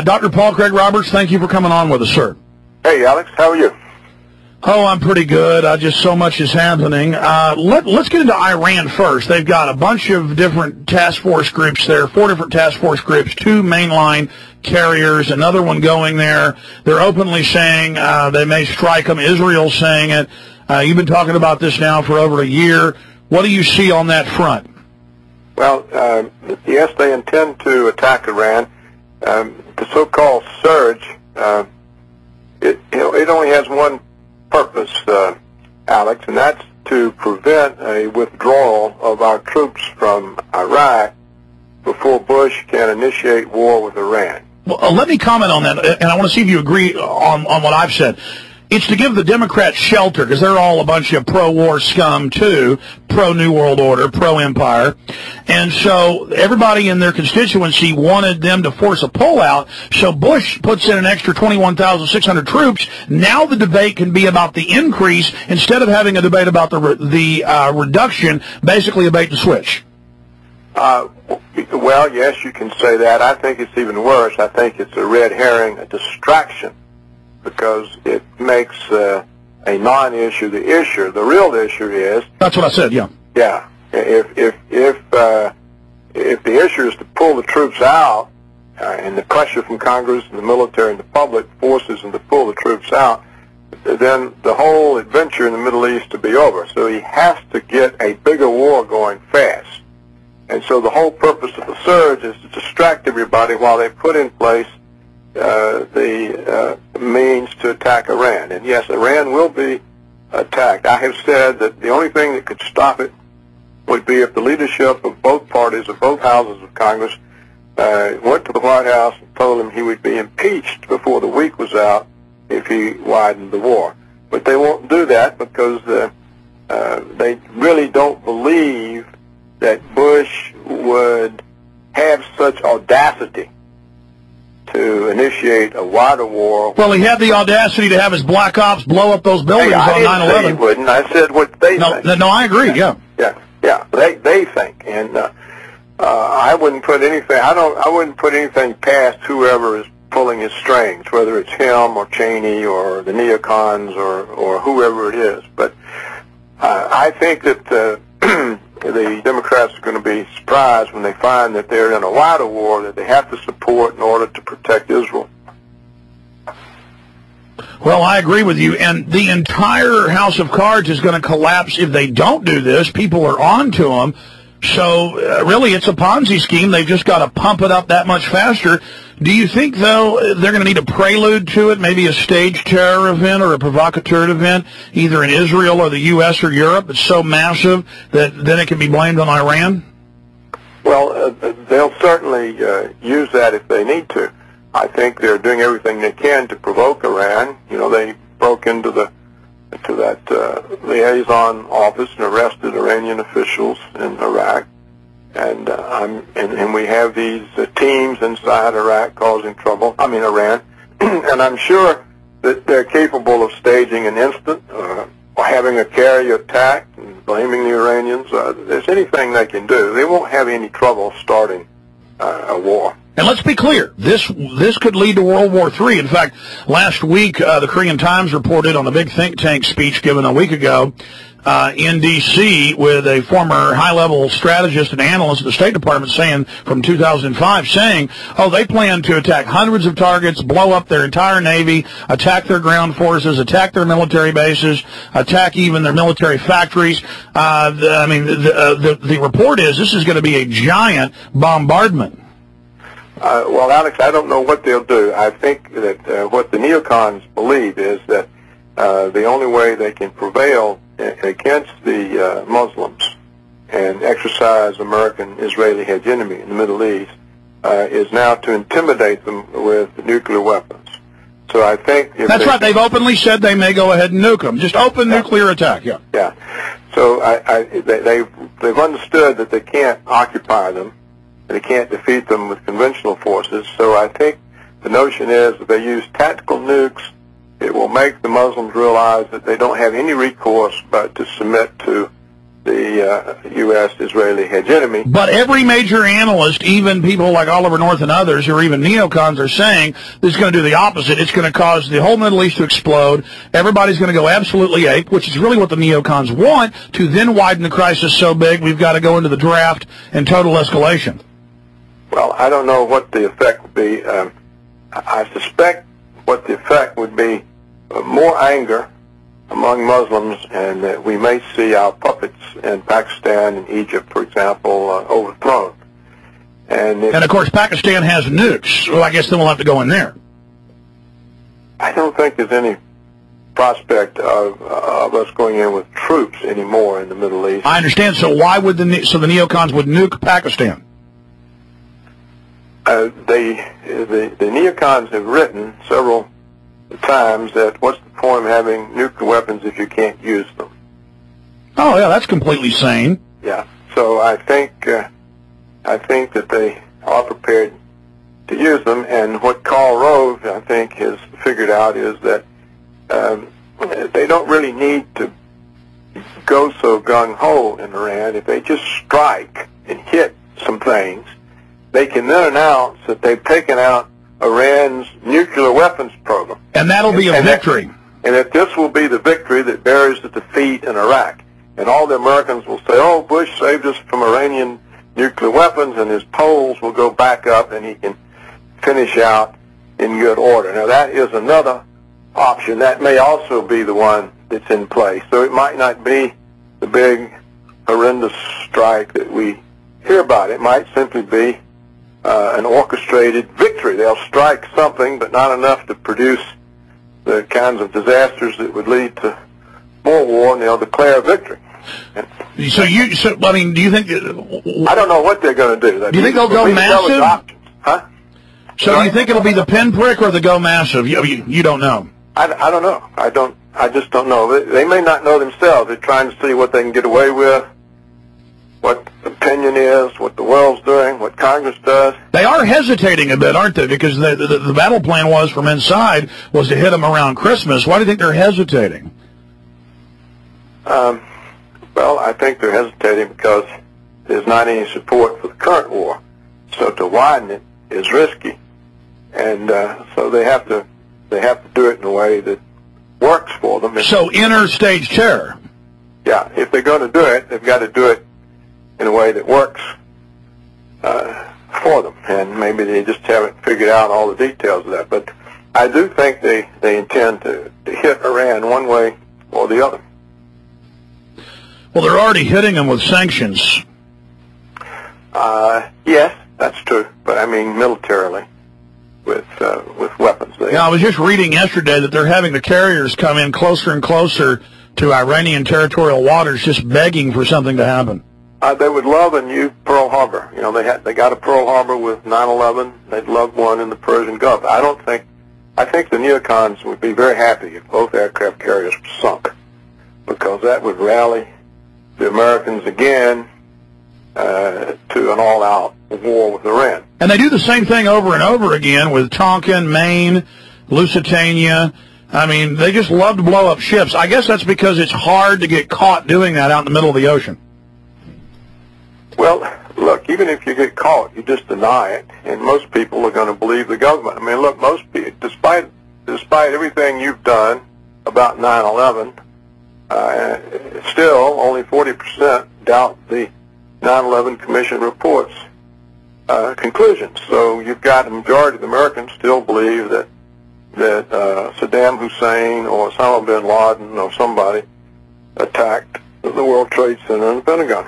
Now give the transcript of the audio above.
Dr. Paul Craig Roberts, thank you for coming on with us, sir. Hey, Alex, how are you? Oh, I'm pretty good. Just so much is happening. Let's get into Iran first. They've got a bunch of different task force groups there, 4 different task force groups, 2 mainline carriers, another one going there. They're openly saying they may strike them. Israel's saying it. You've been talking about this now for over a year. What do you see on that front? Well, yes, they intend to attack Iran. The so-called surge, it only has one purpose, Alex, and that's to prevent a withdrawal of our troops from Iraq before Bush can initiate war with Iran. Well, let me comment on that, and I want to see if you agree on what I've said. It's to give the Democrats shelter, because they're all a bunch of pro-war scum, too, pro-New World Order, pro-empire. And so everybody in their constituency wanted them to force a pullout, so Bush puts in an extra 21,600 troops. Now the debate can be about the increase instead of having a debate about the reduction, basically a bait and switch. Well, yes, you can say that. I think it's even worse. I think it's a red herring, a distraction, because it makes a non-issue the issue. The real issue is... That's what I said, yeah. Yeah. If the issue is to pull the troops out, and the pressure from Congress and the military and the public forces them to pull the troops out, then the whole adventure in the Middle East to be over. So he has to get a bigger war going fast. And so the whole purpose of the surge is to distract everybody while they put in place the means to attack Iran. And yes, Iran will be attacked. I have said that the only thing that could stop it would be if the leadership of both parties, of both houses of Congress, went to the White House and told him he would be impeached before the week was out if he widened the war. But they won't do that because they really don't believe that Bush would have such audacity to initiate a wider war. Well, he had the audacity to have his black ops blow up those buildings on 9/11. I didn't say he wouldn't. I said what they think. No, I agree. Yeah. They think, and I wouldn't put anything. I wouldn't put anything past whoever is pulling his strings, whether it's him or Cheney or the neocons or whoever it is. But I think that the Democrats are going to be surprised when they find that they're in a wider war that they have to support in order to protect Israel. Well, I agree with you, and the entire house of cards is going to collapse if they don't do this. People are on to them. So, really, it's a Ponzi scheme. They've just got to pump it up that much faster. Do you think, though, they're going to need a prelude to it, maybe a staged terror event or a provocateur event, either in Israel or the U.S. or Europe? It's so massive that then it can be blamed on Iran? Well, they'll certainly use that if they need to. I think they're doing everything they can to provoke Iran. You know, they broke into that liaison office and arrested Iranian officials in Iraq. And we have these teams inside Iraq causing trouble. I mean Iran. And I'm sure that they're capable of staging an instant or having a carrier attack and blaming the Iranians. There's anything they can do. They won't have any trouble starting a war. And let's be clear, this could lead to World War III. In fact, last week, the Korean Times reported on a big think tank speech given a week ago in D.C. with a former high-level strategist and analyst at the State Department from 2005 saying, they plan to attack hundreds of targets, blow up their entire Navy, attack their ground forces, attack their military bases, attack even their military factories. The report is this is going to be a giant bombardment. Well, Alex, I don't know what they'll do. I think that what the neocons believe is that the only way they can prevail against the Muslims and exercise American-Israeli hegemony in the Middle East is now to intimidate them with nuclear weapons. So I think... That's right. They've openly said they may go ahead and nuke them. Just open nuclear attack, yeah. Yeah. So they've understood that they can't occupy them. They can't defeat them with conventional forces. So I think the notion is that they use tactical nukes. It will make the Muslims realize that they don't have any recourse but to submit to the U.S.-Israeli hegemony. But every major analyst, even people like Oliver North and others, or even neocons, are saying this is going to do the opposite. It's going to cause the whole Middle East to explode. Everybody's going to go absolutely ape, which is really what the neocons want, to then widen the crisis so big we've got to go into the draft and total escalation. Well, I don't know what the effect would be. I suspect what the effect would be more anger among Muslims, and that we may see our puppets in Pakistan and Egypt, for example, overthrown. And of course, Pakistan has nukes, so I guess then we'll have to go in there. I don't think there's any prospect of us going in with troops anymore in the Middle East. I understand. So why would the neocons would nuke Pakistan? The neocons have written several times that what's the point of having nuclear weapons if you can't use them? Oh yeah, that's completely sane. Yeah. So I think that they are prepared to use them, and what Karl Rove, I think, has figured out is that they don't really need to go so gung-ho in Iran. If they just strike and hit some things, they can then announce that they've taken out Iran's nuclear weapons program. And that'll be a victory. And that this will be the victory that buries the defeat in Iraq. And all the Americans will say, oh, Bush saved us from Iranian nuclear weapons, and his polls will go back up and he can finish out in good order. Now, that is another option. That may also be the one that's in place. So it might not be the big, horrendous strike that we hear about. It might simply be an orchestrated victory. They'll strike something, but not enough to produce the kinds of disasters that would lead to more war, and they'll declare victory. So I mean, do you think? I don't know what they're going to do. Do you think they'll go massive? Huh? So do you think it'll be the pinprick or the go massive? You don't know. I don't know. I just don't know. They may not know themselves. They're trying to see what they can get away with, what opinion is, what the world's doing, what Congress does. They are hesitating a bit, aren't they? Because the battle plan was from inside was to hit them around Christmas. Why do you think they're hesitating? Well, I think they're hesitating because there's not any support for the current war. So to widen it is risky, and so they have to do it in a way that works for them. So interstage terror. Yeah, if they're going to do it, they've got to do it in a way that works for them, and maybe they just haven't figured out all the details of that. But I do think they intend to hit Iran one way or the other. Well, they're already hitting them with sanctions. Yes, that's true, but I mean militarily, with weapons. Yeah, I was just reading yesterday that they're having the carriers come in closer and closer to Iranian territorial waters, just begging for something to happen. They would love a new Pearl Harbor. You know, they got a Pearl Harbor with 9/11. They'd love one in the Persian Gulf. I think the neocons would be very happy if both aircraft carriers were sunk, because that would rally the Americans again to an all-out war with Iran. And they do the same thing over and over again with Tonkin, Maine, Lusitania. I mean, they just love to blow up ships. I guess that's because it's hard to get caught doing that out in the middle of the ocean. Well, look, even if you get caught, you just deny it, and most people are going to believe the government. I mean, look, most people, despite everything you've done about 9/11, still only 40% doubt the 9/11 Commission report's conclusions. So you've got a majority of the Americans still believe that Saddam Hussein or Osama bin Laden or somebody attacked the World Trade Center and the Pentagon.